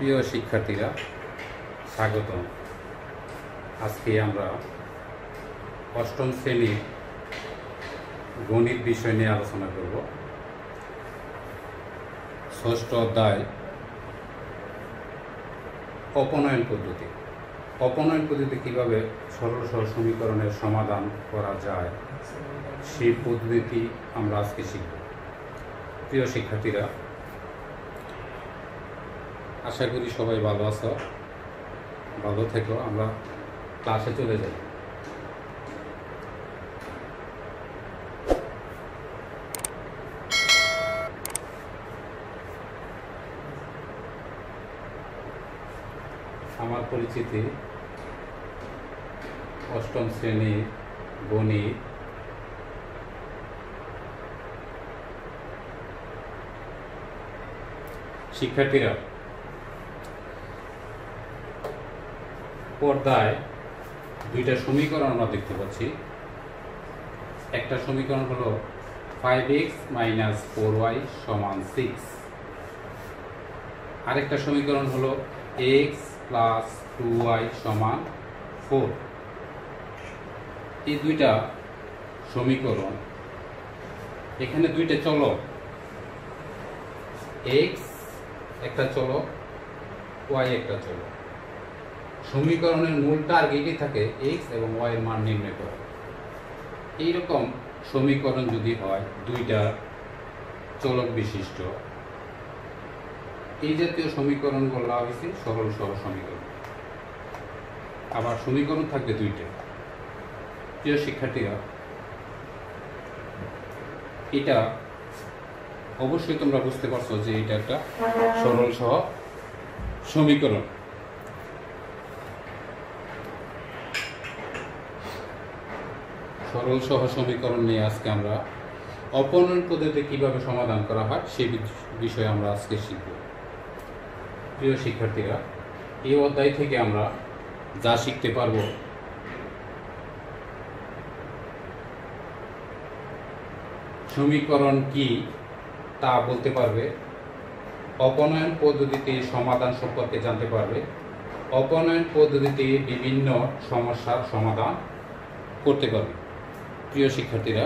প্রিয় শিক্ষার্থীরা, স্বাগতম। আজকে আমরা অষ্টম শ্রেণীর গণিত বিষয় নিয়ে আলোচনা করব। ষষ্ঠ অধ্যায় অপনয়ন পদ্ধতি। অপনয়ন পদ্ধতি কীভাবে সরল সহজ সমীকরণের সমাধান করা যায় সেই পদ্ধতি আমরা আজকে শিখব। প্রিয় শিক্ষার্থীরা, আশা করি সবাই ভালো আছো, ভালো থেকো। আমরা ক্লাসে চলে যাই। আমার পরিচিতি অষ্টম শ্রেণীর গণিত শিক্ষার্থীরা, পর্দায় দুইটা সমীকরণ আমরা দেখতে পাচ্ছি। একটা সমীকরণ হলো 5x - 4y = 6। আরেকটা সমীকরণ হলো x + 2y = 4। এই দুইটা সমীকরণ, এখানে দুইটা চলক, x একটা চলক, y একটা চলক। সমীকরণের মূল টার্গেটই থাকে x এবং y এর মান নির্ণয় করা। এইরকম সমীকরণ যদি হয় দুইটা চলক বিশিষ্ট, এই জাতীয় সমীকরণ বলা হয়েছে সরল সহজ সমীকরণ। আবার সমীকরণ থাকবে দুইটা। প্রিয় শিক্ষার্থীরা, এটা অবশ্যই তোমরা বুঝতে পারছো যে এটা একটা সরল সহজ সমীকরণ। সরল সহজ সমীকরণ নিয়ে আজকে আমরা অপনয়ন পদ্ধতি কিভাবে সমাধান করা হয় সেই বিষয়ে আমরা আজকে শিখব। প্রিয় শিক্ষার্থীরা, এই অধ্যায় থেকে আমরা যা শিখতে পারব, সমীকরণ কি তা বলতে পারবে, অপনয়ন পদ্ধতিতে সমাধান সম্পর্কে জানতে পারবে, অপনয়ন পদ্ধতিতে বিভিন্ন সমস্যার সমাধান করতে পারবে। প্রিয় শিক্ষার্থীরা,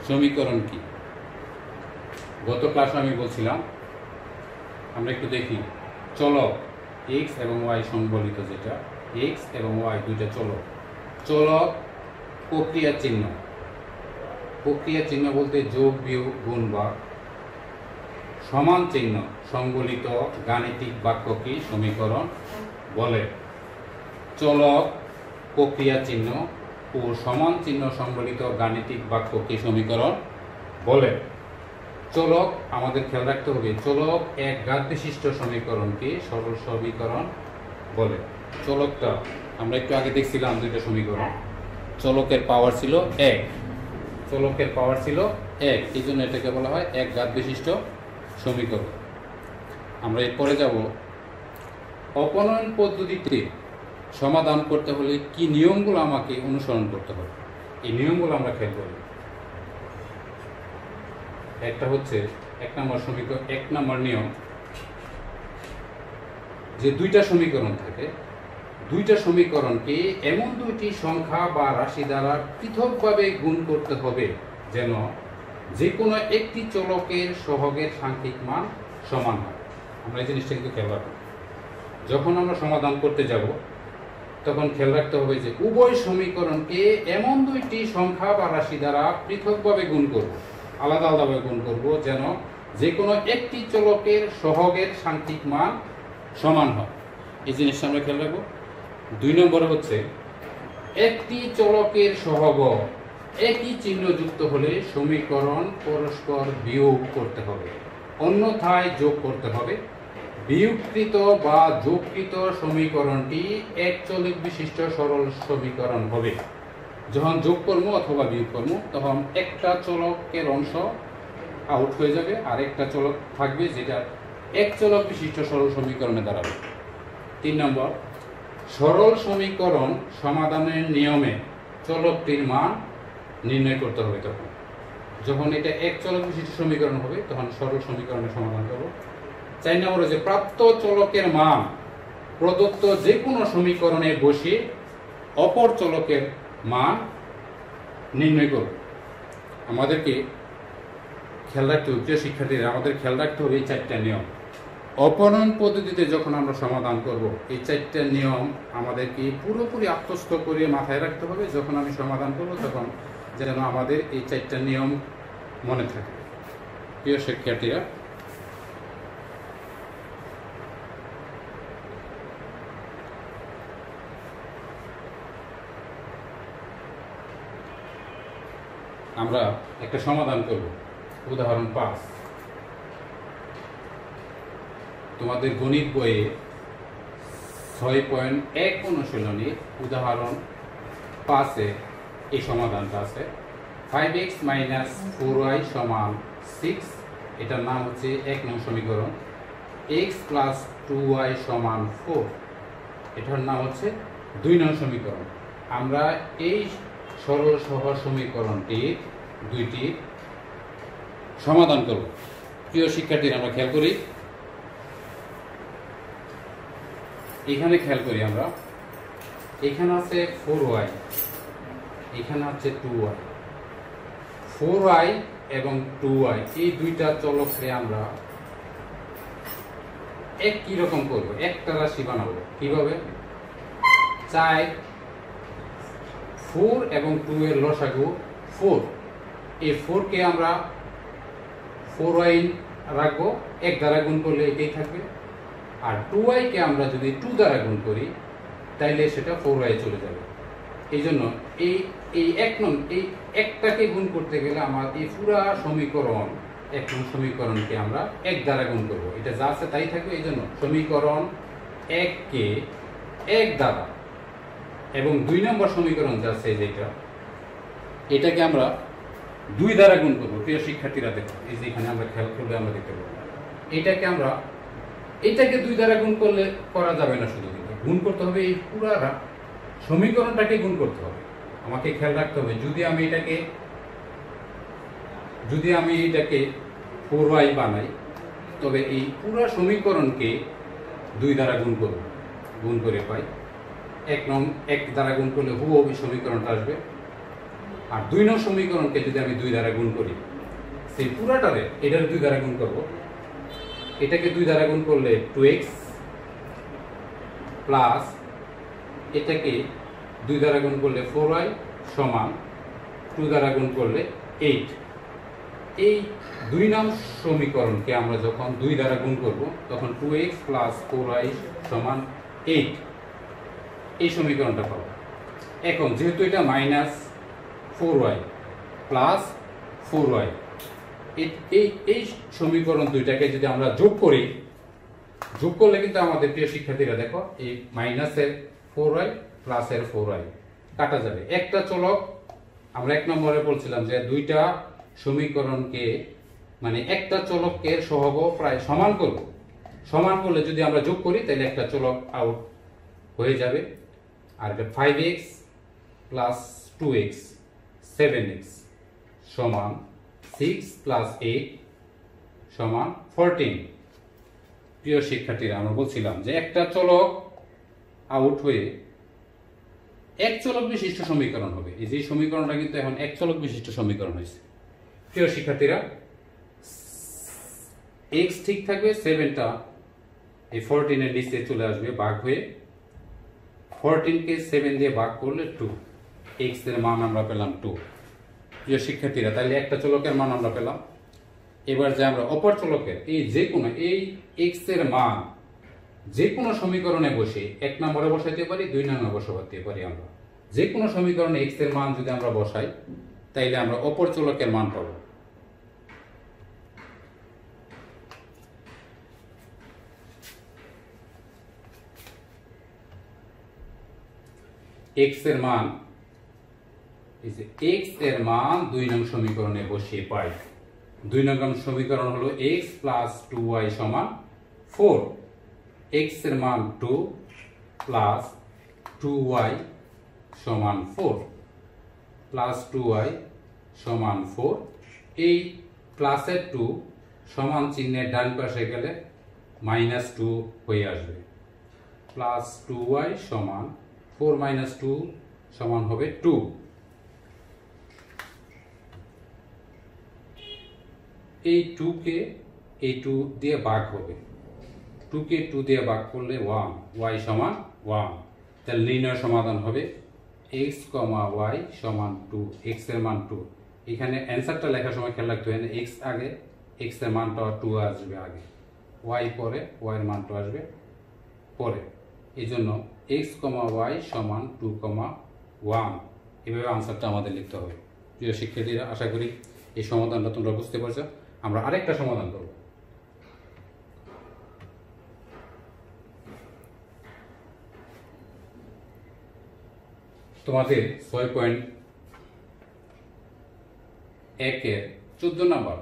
সমীকরণ কি? গত ক্লাসে আমি বলছিলাম, আমরা একটু দেখি। চলক x এবং y সংবলিত, যেটা x এবং y দুইটা চলক। চলক প্রক্রিয়া চিহ্ন, প্রক্রিয়া চিহ্ন বলতে যোগ বিয়োগ গুণ বা সমান চিহ্ন সংবলিত গাণিতিক বাক্যকে সমীকরণ বলে। চলক, প্রক্রিয়া চিহ্ন ও সমান চিহ্ন সংবলিত গাণিতিক বাক্যকে সমীকরণ বলে। চলক, আমাদের খেয়াল রাখতে হবে, চলক এক ঘাত বিশিষ্ট সমীকরণকে সরল সমীকরণ বলে। চলকটা আমরা একটু আগে দেখছিলাম দুইটা সমীকরণ। চলকের পাওয়ার ছিল 1, চলকের পাওয়ার ছিল 1, এই জন্য এটাকে বলা হয় এক ঘাত বিশিষ্ট সমীকরণ। আমরা এরপরে যাব, অপনয়ন পদ্ধতিতে সমাধান করতে হলে কি নিয়মগুলো আমাকে অনুসরণ করতে হবে। এই নিয়মগুলো আমরা খেয়াল করি। একটা হচ্ছে এক নম্বর নিয়ম, যে দুইটা সমীকরণ থাকে, দুইটা সমীকরণকে এমন দুইটি সংখ্যা বা রাশি দ্বারা পৃথকভাবে গুণ করতে হবে যেন যে কোনো একটি চলকের সহগের সাংখ্যিক মান সমান হয়। আমরা এই জিনিসটা কিন্তু খেয়াল রাখবো। যখন আমরা সমাধান করতে যাব তখন খেয়াল রাখতে হবে যে উভয় সমীকরণকে এমন দুইটি সংখ্যা বা রাশি দ্বারা পৃথকভাবে গুণ করব, আলাদা আলাদাভাবে গুণ করব যেন যে কোনো একটি চলকের সহগের সাংখ্যিক মান সমান হয়। এই জিনিসটা আমরা খেয়াল রাখবো। 2 নম্বরে হচ্ছে, একটি চলকের সহগ একই চিহ্ন যুক্ত হলে সমীকরণ পরস্পর বিয়োগ করতে হবে, অন্যথায় যোগ করতে হবে। বিয়োগকৃত বা যোগকৃত সমীকরণটি এক চলক বিশিষ্ট সরল সমীকরণ হবে। যখন যোগ করবো অথবা বিয়োগ করবো তখন একটা চলকের অংশ আউট হয়ে যাবে, আর একটা চলক থাকবে যেটা এক চলক বিশিষ্ট সরল সমীকরণে দাঁড়াবে। 3 নম্বর, সরল সমীকরণ সমাধানের নিয়মে চলকটির মান নির্ণয় করতে হবে। তখন যখন এটা এক চলক বিশিষ্ট সমীকরণ হবে তখন সরল সমীকরণের সমাধান করব। 4 নম্বর হচ্ছে প্রাপ্ত চলকের মান প্রদত্ত যে কোনো সমীকরণে বসিয়ে অপর চলকের মান নির্ণয় করব। আমাদেরকে খেয়াল রাখতে হবে, প্রিয় শিক্ষার্থীরা, আমাদের খেয়াল রাখতে হবে এই 4টা নিয়ম। অপনয়ন পদ্ধতিতে যখন আমরা সমাধান করব, এই 4টা নিয়ম আমাদেরকে পুরোপুরি আত্মস্থ করে মাথায় রাখতে হবে। যখন আমি সমাধান করব তখন যেন আমাদের এই 4টা নিয়ম মনে থাকে। প্রিয় শিক্ষার্থীরা, আমরা একটা সমাধান করব। উদাহরণ 5, তোমাদের গণিত বইয়ে 6.1 অনুশীলনী উদাহরণ 5-এ এই সমাধানটা আছে। 5x - 4y = 6, এটার নাম হচ্ছে 1 নং সমীকরণ। x + 2y = 4, এটার নাম হচ্ছে 2 নং সমীকরণ। আমরা এই সরল সহজ সমীকরণটি দুইটি সমাধান করব। প্রিয় শিক্ষার্থীরা, আমরা খেয়াল করি, এখানে খেয়াল করি আমরা, এখানে আছে 4y, এখানে আছে 2y। 4y এবং 2y এই দুইটা চলককে আমরা একই রকম করব, একটা রাশি বানাবো। কিভাবে? 4 এবং 2 এর লসাগু 4, এই 4 কে আমরা 4y রাখবো, 1 দ্বারা গুণ করলে এটাই থাকবে। আর 2y কে আমরা যদি 2 দ্বারা গুণ করি তাইলে সেটা 4y চলে যাবে। এই জন্য এই একটাকে গুণ করতে গেলে আমার এই পুরা সমীকরণ, 1 নং সমীকরণকে আমরা 1 দ্বারা গুণ করব। এটা যা আছে তাই থাকবে। এই জন্য সমীকরণ 1 কে 1 দ্বারা, এবং 2 নম্বর সমীকরণ যা আছে যেটা, এটাকে আমরা 2 দ্বারা গুণ করব। প্রিয় শিক্ষার্থীরা, দেখো, এই যে এখানে আমরা খেয়াল করলে আমরা দেখতে পাবো এটাকে 2 দ্বারা গুণ করলে করা যাবে না, শুধু গুণ করতে হবে, এই পুরা সমীকরণটাকে গুণ করতে হবে। আমাকে খেয়াল রাখতে হবে, যদি আমি এটাকে 4y বানাই, তবে এই পুরা সমীকরণকে 2 দ্বারা গুণ করব। গুণ করে পাই 1 দ্বারা গুণ করলে হুবহু সমীকরণটা আসবে। আর 2 নং সমীকরণকে যদি আমি 2 দ্বারা গুণ করি, সেই পুরাটারে এটার 2 দ্বারা গুণ করব। এটাকে 2 দ্বারা গুণ করলে 2x প্লাস এটাকে 2 দ্বারা গুণ করলে 4y সমান 2 দ্বারা গুণ করলে 8। এই 2 নং সমীকরণকে আমরা যখন 2 দ্বারা গুণ করব তখন 2x প্লাস 4y সমান 8, এই সমীকরণটা পাবো। এখন যেহেতু এটা মাইনাস 4y প্লাস 4y, এই সমীকরণ দুইটাকে যদি আমরা যোগ করলে কিন্তু আমাদের প্রিয় শিক্ষার্থীরা, দেখো, এই মাইনাসের 4y প্লাসের 4y কাটা যাবে। একটা চলক, আমরা 1 নম্বরে বলছিলাম যে দুইটা সমীকরণকে, মানে একটা চলককে সহগ প্রায় সমান করব। সমান করলে যদি আমরা যোগ করি তাহলে একটা চলক আউট হয়ে যাবে। আর 5x প্লাস 2x 7x সমান 6 প্লাস 8 সমান 14। প্রিয় শিক্ষার্থীরা, আমরা বলছিলাম যে একটা চলক আউট হয়ে এক চলক বিশিষ্ট সমীকরণ হবে। এই যে সমীকরণটা কিন্তু এখন এক চলক বিশিষ্ট সমীকরণ হয়েছে। প্রিয় শিক্ষার্থীরা, x ঠিক থাকবে, 7টা এই 14 এর নিচে চলে আসবে ভাগ হয়ে। 14 কে 7 দিয়ে ভাগ করলে 2, x এর মান আমরা পেলাম 2। প্রিয় শিক্ষার্থীরা, তাহলে একটা চলকের মান আমরা পেলাম। এবার যে আমরা অপর চলকের এই x এর মান যে কোনো সমীকরণে বসে 1 নম্বরে বসাইতে পারি, 2 নম্বরে বসাতে পারি। আমরা যে কোনো সমীকরণে x এর মান যদি আমরা বসাই তাইলে আমরা অপর চলকের মান পাবো। x এর মান, এই যে x এর মান 2 নং সমীকরণে বসিয়ে পাই। 2 নং সমীকরণ হলো x প্লাস 2y সমান 4। x এর মান 2 প্লাস 2y সমান 4 প্লাস 2y সমান 4 এই প্লাসের 2 সমান চিহ্নের ডান পাশে গেলে -2 হয়ে আসবে। প্লাস 2y সমান 4 - 2 সমান হবে 2। এই 2 কে এই 2 দিয়ে ভাগ হবে, 2 কে 2 দিয়ে ভাগ করলে 1, y সমান 1। তাহলে নির্ণয় সমাধান হবে x, y সমান 2, x এর মান 2। এখানে অ্যান্সারটা লেখার সময় খেয়াল রাখতে হবে x আগে, x এর মানটা 2 আসবে আগে, y পরে, y এর মানটা আসবে পরে। এই জন্য x, y সমান 2, 1। এভাবে আনসারটা আমাদের লিখতে হবে। প্রিয় শিক্ষার্থীরা, আশা করি এই সমাধানটা তোমরা বুঝতে পারছো। আমরা আরেকটা সমাধান করব। তোমাদের 6.1 এর 14 নম্বর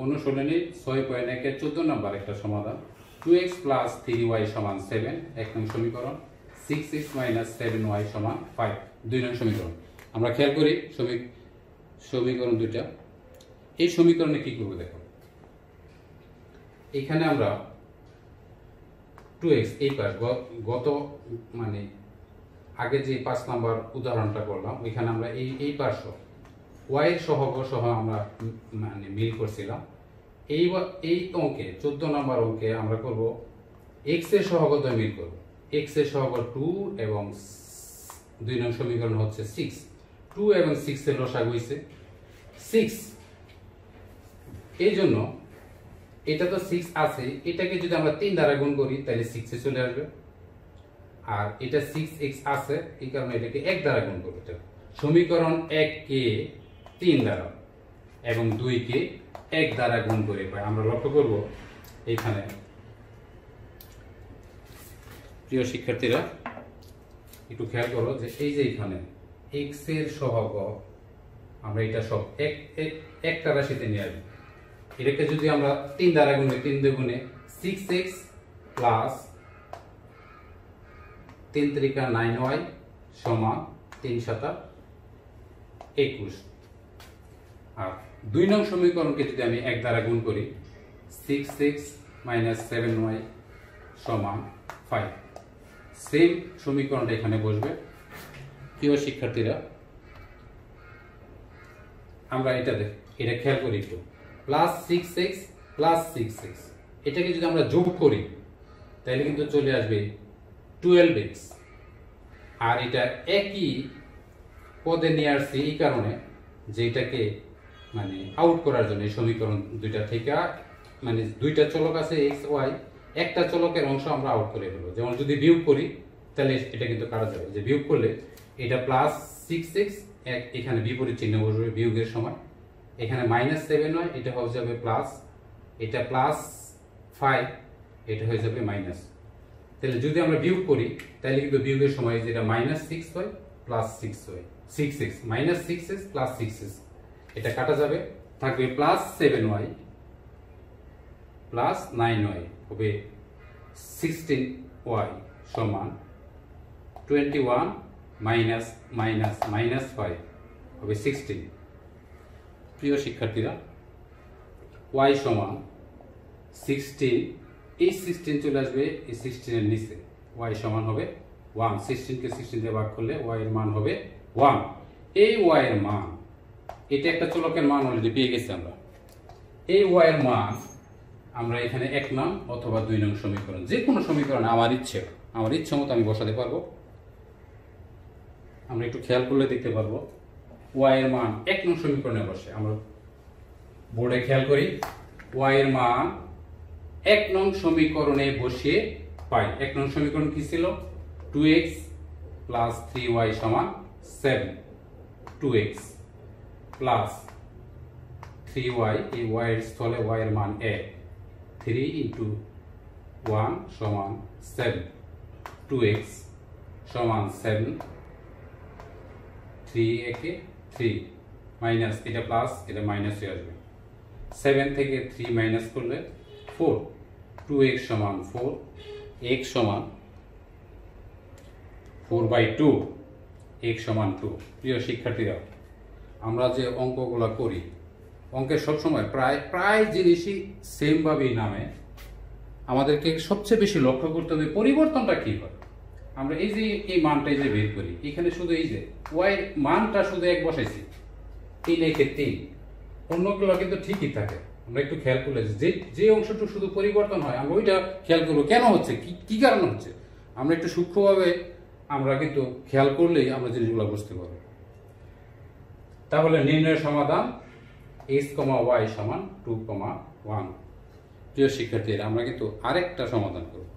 অনুশীলনীর 6.1 এর 14 নম্বর একটা সমাধান। 2x plus 3y সমান 7 এক নং সমীকরণ, 6x minus 7y সমান 5 দুই নং সমীকরণ। আমরা খেয়াল করি সমীকরণ দুইটা। এই সমীকরণে কি করব দেখো, এখানে আমরা 2x এই পাশ গত মানে আগে যে 5 নাম্বার উদাহরণটা করলাম ওইখানে আমরা এই পাশ y এর সহগ সহ আমরা মানে মিল করছিলাম। এই অঙ্কে 14 নম্বর অঙ্কে আমরা করব x এর সহগ দ্বয় মিল করব। x এর সহগ 2 এবং 2 নং সমীকরণ হচ্ছে 6। 2 এবং 6 এর লসাগু হইছে 6। এই জন্য এটা তো 6 আছে, এটাকে যদি আমরা 3 দ্বারা গুণ করি তাহলে 6 এ চলে আসবে। আর এটা 6x আছে, এই কারণে এটাকে 1 দ্বারা গুণ করব। সমীকরণ 1 কে 3 দ্বারা এবং 2 কে 1 দ্বারা গুণ করে পাই। আমরা লক্ষ্য করব এখানে প্রিয় শিক্ষার্থীরা একটু খেয়াল করো যে এই যে এখানে x এর সহগ আমরা এটা সব একটা রাশিতে নিয়ে আসবো। এটাকে যদি আমরা 3 দ্বারা গুণ করি, 3 দুগুণে 6x প্লাস 3 3 9y সমান 3 7 21। আর 2 নং সমীকরণকে যদি আমি 1 দ্বারা গুণ করি 6x minus 7y সমান 5। সেম সমীকরণটা এখানে বসবে। প্রিয় শিক্ষার্থীরা, আমরা এটা খেয়াল করি একটু, প্লাস 6x প্লাস 6x এটাকে যদি আমরা যোগ করি তাহলে কিন্তু চলে আসবে 12x। আর এটা একই পদে নিয়ে আসছি এই কারণে যে এটাকে মানে আউট করার জন্য এই সমীকরণ দুইটা থেকে মানে দুইটা চলক আছে x y, একটা চলকের অংশ আমরা আউট করে ফেলবো। যেমন যদি বিয়োগ করি তাহলে এটা কিন্তু কাটা যাবে, যে বিয়োগ করলে এটা প্লাস 6x এখানে বিপরীত চিহ্ন বসবে বিয়োগের সময়, এখানে -7 হয় এটা হয়ে যাবে প্লাস, এটা প্লাস 5 এটা হয়ে যাবে মাইনাস। তাহলে যদি আমরা বিয়োগ করি তাহলে কিন্তু বিয়োগের সময় যেটা -6 হয় প্লাস 6 হয়, 6x -6x প্লাস 6x এটা কাটা যাবে, থাকবে প্লাস 7y প্লাস 9y হবে 16y সমান 21 মাইনাস মাইনাস মাইনাস 5 হবে 16। প্রিয় শিক্ষার্থীরা, y সমান 16, এই 16 চলে আসবে এই 16 এর নিচে, y সমান হবে 1। 16 কে 16 দিয়ে ভাগ করলে y এর মান হবে 1। এই y এর মান, এটা একটা চলকের মান অলরেডি পেয়ে গেছি আমরা। এই y এর মান আমরা এখানে 1 নং অথবা 2 নং সমীকরণ, যে কোনো সমীকরণে আমার ইচ্ছে মতো আমি বসাতে পারবো। আমরা একটু খেয়াল করলে দেখতে পারবো y এর মান 1 নং সমীকরণে বসে। আমরা বোর্ডে খেয়াল করি y এর মান 1 নং সমীকরণে বসিয়ে পাই। 1 নং সমীকরণ কি ছিল? 2x প্লাস 3y সমান 7। 2x প্লাস 3y, এই y এর স্থলে y এর মান 1, 3 into 1 সমান 7। 2x সমান 7, 3 একে 3 মাইনাস, এটা প্লাস এটা মাইনাস হয়ে আসবে। 7 থেকে 3 মাইনাস করলে 4। 2x সমান 4, x সমান 4/2, x সমান 2। প্রিয় শিক্ষার্থীরা, আমরা যে অঙ্কগুলো করি অঙ্কের সবসময় প্রায় জিনিসই সেম ভাবেই নামে, আমাদেরকে সবচেয়ে বেশি লক্ষ্য করতে হবে পরিবর্তনটা কি হয়। আমরা এই যে এই মানটা যে বের করি, এখানে শুধু এই যে ওয়াই মানটা শুধু এক বসাইছি, 3 একে 3, অন্যগুলো কিন্তু ঠিকই থাকে। আমরা একটু খেয়াল করলে যে অংশটুকু শুধু পরিবর্তন হয় আমরা ওইটা খেয়াল করবো কেন হচ্ছে, কি কারণে হচ্ছে। আমরা একটু সূক্ষ্মভাবে আমরা কিন্তু খেয়াল করলেই আমরা জিনিসগুলো বুঝতে পারবো। তাহলে নির্ণয়ের সমাধান x, y সমান 2, 1। প্রিয় শিক্ষার্থীরা, আমরা কিন্তু আরেকটা সমাধান করব।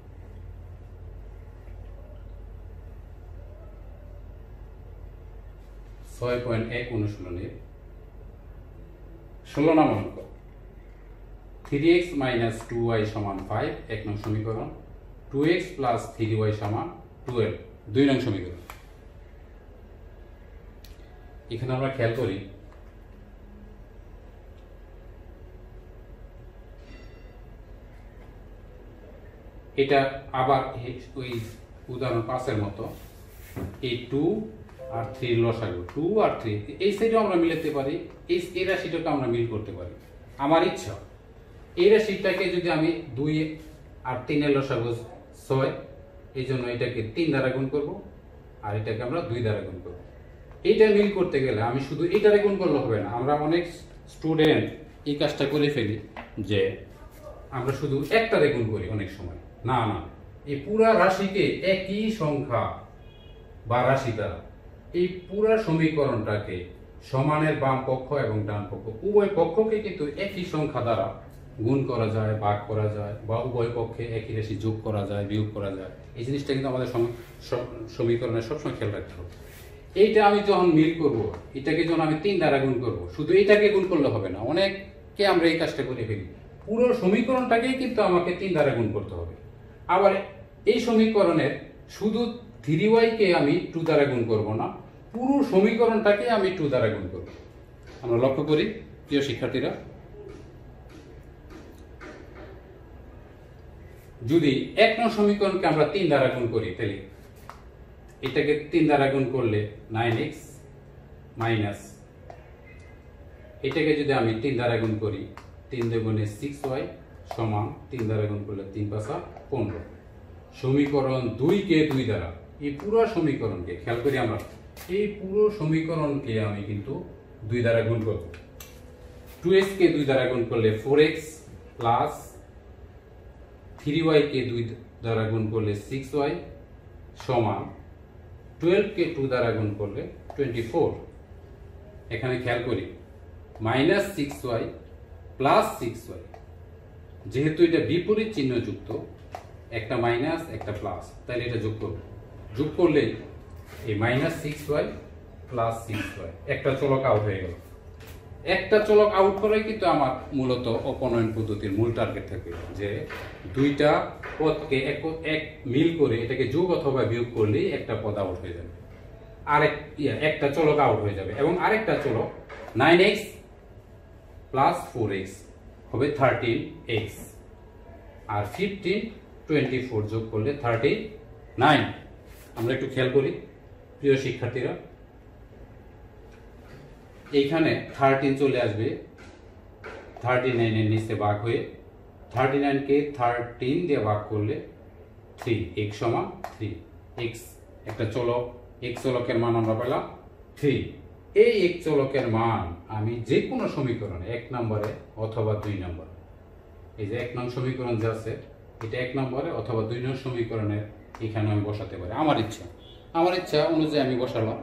অনুশীলনের 16 নং অঙ্ক। 3x - 2y সমান 5 1 নং সমীকরণ, 2x + 3y সমান 12 2 নং সমীকরণ। এখানে আমরা খেয়াল করি এটা আবার ওই উদাহরণ 5 মতো, এই 2 আর 3 লসাগু, 2 আর 3 এই সাইডেও আমরা মিলাতে পারি, এই রাশিটাকে আমরা মিল করতে পারি। আমার ইচ্ছা এই রাশিটাকে যদি আমি 2 আর 3 এর লসাগু 6, এই জন্য এটাকে 3 দ্বারা গুণ করব, আর এটাকে আমরা 2 দ্বারা গুণ করব। এইটা মিল করতে গেলে আমি শুধু এইটারে গুণ করলে হবে না। আমরা অনেক স্টুডেন্ট এই কাজটা করে ফেলি যে আমরা শুধু একটারে গুণ করি অনেক সময়। না, এই পুরা রাশিকে একই সংখ্যা বা রাশি দ্বারা, এই পুরা সমীকরণটাকে সমানের বাম পক্ষ এবং ডান পক্ষ উভয় পক্ষকে কিন্তু একই সংখ্যা দ্বারা গুণ করা যায়, ভাগ করা যায়, বা উভয় পক্ষে একই রাশি যোগ করা যায়, বিয়োগ করা যায়। এই জিনিসটা কিন্তু আমাদের সমীকরণে সবসময় খেয়াল রাখতে হবে। এইটা আমি যখন মিল করব, এটাকে যখন আমি 3 দ্বারা গুণ করব, শুধু এইটাকে গুণ করলে হবে না। অনেককে আমরা এই কাজটা করে ফেলি, পুরো সমীকরণটাকেই কিন্তু আমাকে 3 দ্বারা গুণ করতে হবে। আবার এই সমীকরণের শুধু 3y কে আমি 2 দ্বারা গুণ করব না, পুরো সমীকরণটাকে আমি 2 দ্বারা গুণ করব। আমরা লক্ষ্য করি প্রিয় শিক্ষার্থীরা, যদি 1 নং সমীকরণকে আমরা 3 দ্বারা গুণ করি, তাহলে এটাকে 3 দ্বারা গুণ করলে 9x মাইনাস, এটাকে যদি আমি 3 দ্বারা গুণ করি 3 দুগুণে 6y সমান 3 দ্বারা গুণ করলে 3 পাঁচা 15। সমীকরণ 2 কে 2 দ্বারা, এই পুরো সমীকরণকে খেয়াল করি, আমরা এই পুরো সমীকরণকে আমি কিন্তু 2 দ্বারা গুণ করব। 2x কে 2 দ্বারা গুণ করলে 4x প্লাস 3y কে 2 দ্বারা গুণ করলে 6y সমান 12 কে 2 দ্বারা গুণ করলে 24। এখানে খেয়াল করি মাইনাস 6y প্লাস 6y, যেহেতু এটা বিপরীত চিহ্ন যুক্ত, একটা মাইনাস একটা প্লাস, তাহলে এটা যোগ করলে এই মাইনাস 6y প্লাস 6y একটা চলক আউট হয়ে গেল। একটা চলক আউট করাই কিন্তু আমার মূলত অপনয়ন পদ্ধতির মূল টার্গেট থাকে, যে দুইটা পদকে এক মিল করে এটাকে যোগ অথবা বিয়োগ করলেই একটা পদ আউট হয়ে যাবে, একটা চলক আউট হয়ে যাবে। এবং আরেকটা চলক 9x প্লাস 4x হবে 13x, আর 15 24 যোগ করলে 39। আমরা একটু খেয়াল করি প্রিয় শিক্ষার্থীরা, এইখানে 13 চলে আসবে 39 এর নিচে ভাগ হয়ে, 39 কে 13 দিয়ে ভাগ করলে 3, x সমান 3। x একটা চলক, x চলকের মান আমরা পেলাম 3। এই x চলকের মান আমি যে কোনো সমীকরণে 1 নম্বরে অথবা 2 নম্বরে, এই যে 1 নং সমীকরণ যে আছে এটা 1 নম্বরে অথবা 2 নং সমীকরণে এখানে আমি বসাতে পারি। আমার ইচ্ছা অনুযায়ী আমি বসালাম।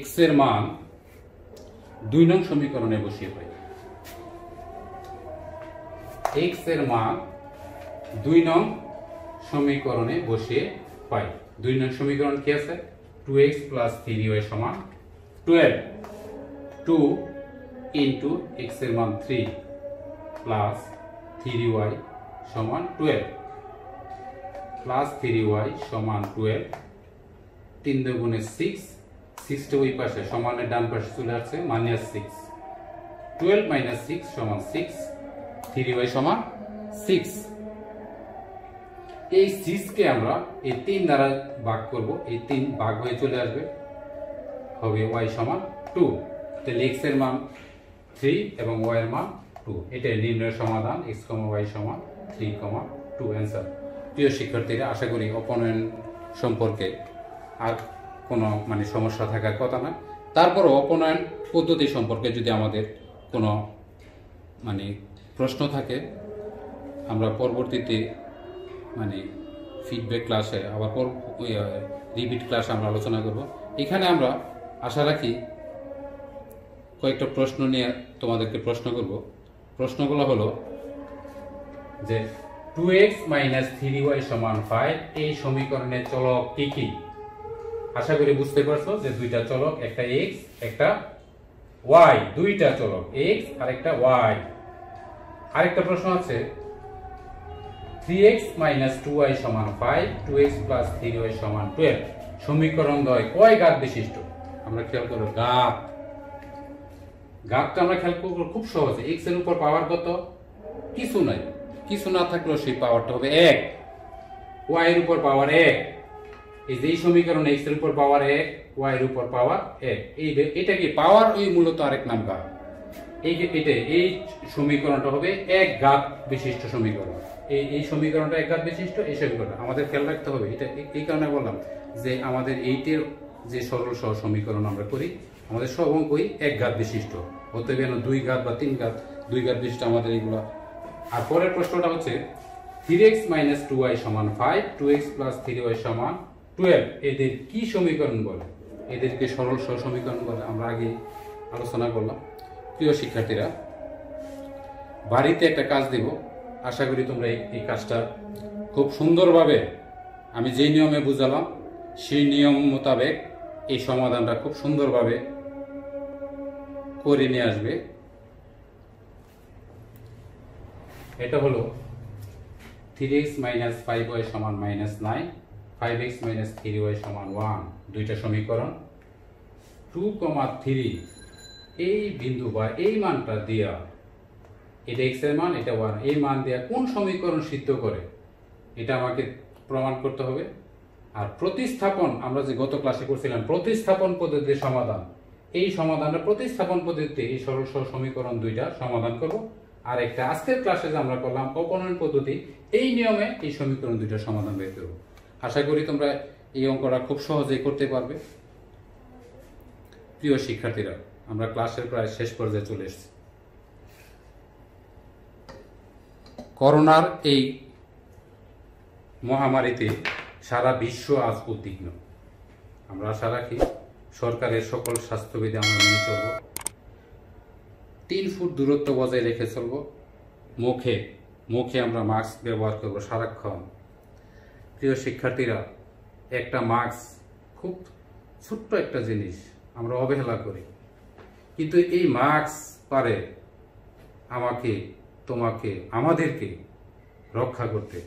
x এর মান 2 নং সমীকরণে বসিয়ে পাই। x এর মান 2 নং সমীকরণে বসিয়ে পাই। 2 নং সমীকরণ কি আছে? 2x প্লাস 3y সমান 12। 2 ইন্টু x এর মান 3 প্লাস 3y সমান 12 প্লাস 3y সমান 12। 3 দুগুণে 6, 6টা ওই পাশে সমানের ডান পাশে চলে আসছে মাইনাস 6, 12 মাইনাস 6 সমান 6, 3y সমান 6। এই 6 কে আমরা এই 3 দ্বারা ভাগ করব, এই 3 ভাগ হয়ে চলে আসবে, হবে y সমান 2। তাহলে x এর মান 3 এবং y এর মান 2। এটাই নির্ণয় সমাধান x, y সমান 3, 2 অ্যান্সার। প্রিয় শিক্ষার্থীরা, আশা করি অপনয়ন সম্পর্কে আর কোনো সমস্যা থাকার কথা না। তারপরও অপনয়ন পদ্ধতি সম্পর্কে যদি আমাদের কোনো প্রশ্ন থাকে, আমরা পরবর্তীতে ফিডব্যাক ক্লাসে আবার রিপিট ক্লাসে আমরা আলোচনা করব। এখানে আমরা আশা রাখি কয়েকটা প্রশ্ন নিয়ে তোমাদেরকে প্রশ্ন করব। প্রশ্নগুলো হলো যে 2x - 3y সমান 5 এই সমীকরণের চলক কি কি? আশা করি বুঝতে পারছো যে দুইটা চলক, একটা x একটা y, দুইটা চলক x আর একটা y। আরেকটা প্রশ্ন আছে 3x - 2y সমান 5, 2x + 3y সমান 12 সমীকরণ দ্বয় কয় ঘাত বিশিষ্ট? আমরা খেয়াল করব ঘাতটা আমরা খেয়াল করব খুব সহজে। x এর উপর পাওয়ার কত? কিছু নাই, কিছু না থাকলেও সেই পাওয়ারটা হবে 1। y এর উপর পাওয়ার 1। এই যে সমীকরণ x এর উপর পাওয়ার 1, y এর উপর পাওয়ার 1, এটা কি পাওয়ার? ওই মূলত আরেক নাম ঘাত। এই সমীকরণটা হবে এক ঘাত বিশিষ্ট সমীকরণ। এই সমীকরণটা এক ঘাত বিশিষ্ট। এই সমীকরণ আমাদের খেয়াল রাখতে হবে। এটা এই কারণে বললাম যে আমাদের এইটের যে সরল সহ সমীকরণ আমরা করি, আমাদের সব অঙ্কই এক ঘাত বিশিষ্ট হতে গেলে 2 ঘাত বা 3 ঘাত, 2 ঘাত বিশিষ্ট আমাদের এইগুলো। আর পরের প্রশ্নটা হচ্ছে 3x - 2y সমান 5, 2x + 3y সমান 12 এদের কি সমীকরণ বলে? এদেরকে সরল সহ সমীকরণ বলে, আমরা আগে আলোচনা করলাম। প্রিয় শিক্ষার্থীরা, বাড়িতে একটা কাজ দেব, আশা করি তোমরা এই কাজটা খুব সুন্দরভাবে আমি যেই নিয়মে বুঝালাম সেই নিয়ম মোতাবেক এই সমাধানটা খুব সুন্দরভাবে করে নিয়ে আসবে। এটা হলো 3x - 5y সমান -9, 5x - 3y সমান 1 দুইটা সমীকরণ। 2, 3 এই বিন্দু বা এই মানটা দিয়া, এটা x এর মান, এটা 1, এই মান দিয়া কোন সমীকরণ সিদ্ধ করে এটা আমাকে প্রমাণ করতে হবে। আর প্রতিস্থাপন আমরা যে গত ক্লাসে করছিলাম প্রতিস্থাপন পদ্ধতির সমাধান, এই সমাধানটা প্রতিস্থাপন পদ্ধতিতে এই সরল সহ সমীকরণ দুইটা সমাধান করব। আর একটা আজকের ক্লাসে যে আমরা করলাম অপনয়ন পদ্ধতি, এই নিয়মে এই সমীকরণ দুইটা সমাধান বের করব। আশা করি তোমরা এই অঙ্কটা খুব সহজেই করতে পারবে। প্রিয় শিক্ষার্থীরা, আমরা ক্লাসের প্রায় শেষ পর্যায়ে চলে এসেছি। করোনার এই মহামারীতে সারা বিশ্ব আজ উদ্বিগ্ন। আমরা আশা রাখি সরকারের সকল স্বাস্থ্যবিধি আমরা মেনে চলব, 3 ফুট দূরত্ব বজায় রেখে চলব, মুখে আমরা মাস্ক ব্যবহার করব সারাক্ষণ। প্রিয় শিক্ষার্থীরা, একটা মাস্ক খুব ছোট্ট একটা জিনিস, আমরা অবহেলা করি, কিন্তু এই মাস্ক পারে আমাকে, তোমাকে, আমাদেরকে রক্ষা করতে।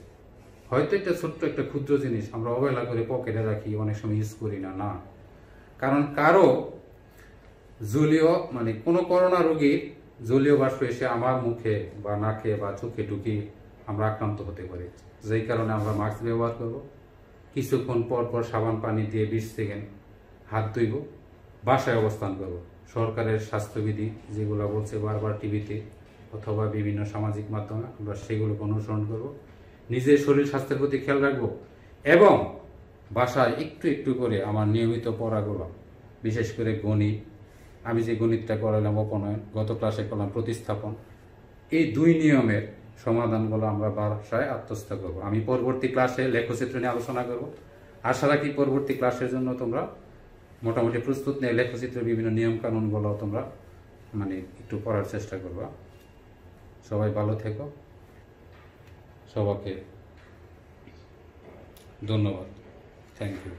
হয়তো একটা ছোট্ট একটা ক্ষুদ্র জিনিস আমরা অবহেলা করে পকেটে রাখি, অনেক সময় ইউজ করি না। কারণ কারো জলীয় কোনো করোনা রোগীর জলীয় বাষ্প এসে আমার মুখে বা নাকে বা চোখে ঢুকে আমরা আক্রান্ত হতে পারি। যেই কারণে আমরা মাস্ক ব্যবহার করব, কিছুক্ষণ পর পর সাবান পানি দিয়ে 20 সেকেন্ড হাত ধুইব, বাসায় অবস্থান করব। সরকারের স্বাস্থ্যবিধি যেগুলো বলছে বারবার টিভিতে অথবা বিভিন্ন সামাজিক মাধ্যমে, আমরা সেগুলো অনুসরণ করব। নিজের শরীর স্বাস্থ্যের প্রতি খেয়াল রাখবো এবং বাসায় একটু একটু করে আমার নিয়মিত পড়াগুলো, বিশেষ করে গণিত, আমি যে গণিতটা করালাম অপনয়ন, গত ক্লাসে করলাম প্রতিস্থাপন, এই 2 নিয়মের সমাধানগুলো আমরা বাসায় আত্মস্থ করব। আমি পরবর্তী ক্লাসে লেখচিত্র নিয়ে আলোচনা করব। আশা রাখি পরবর্তী ক্লাসের জন্য তোমরা মোটামুটি প্রস্তুত নিয়ে লেখচিত্রের বিভিন্ন নিয়ম কানুনগুলো তোমরা একটু পড়ার চেষ্টা করবা। সবাই ভালো থেকো, সবাইকে ধন্যবাদ, থ্যাংক ইউ।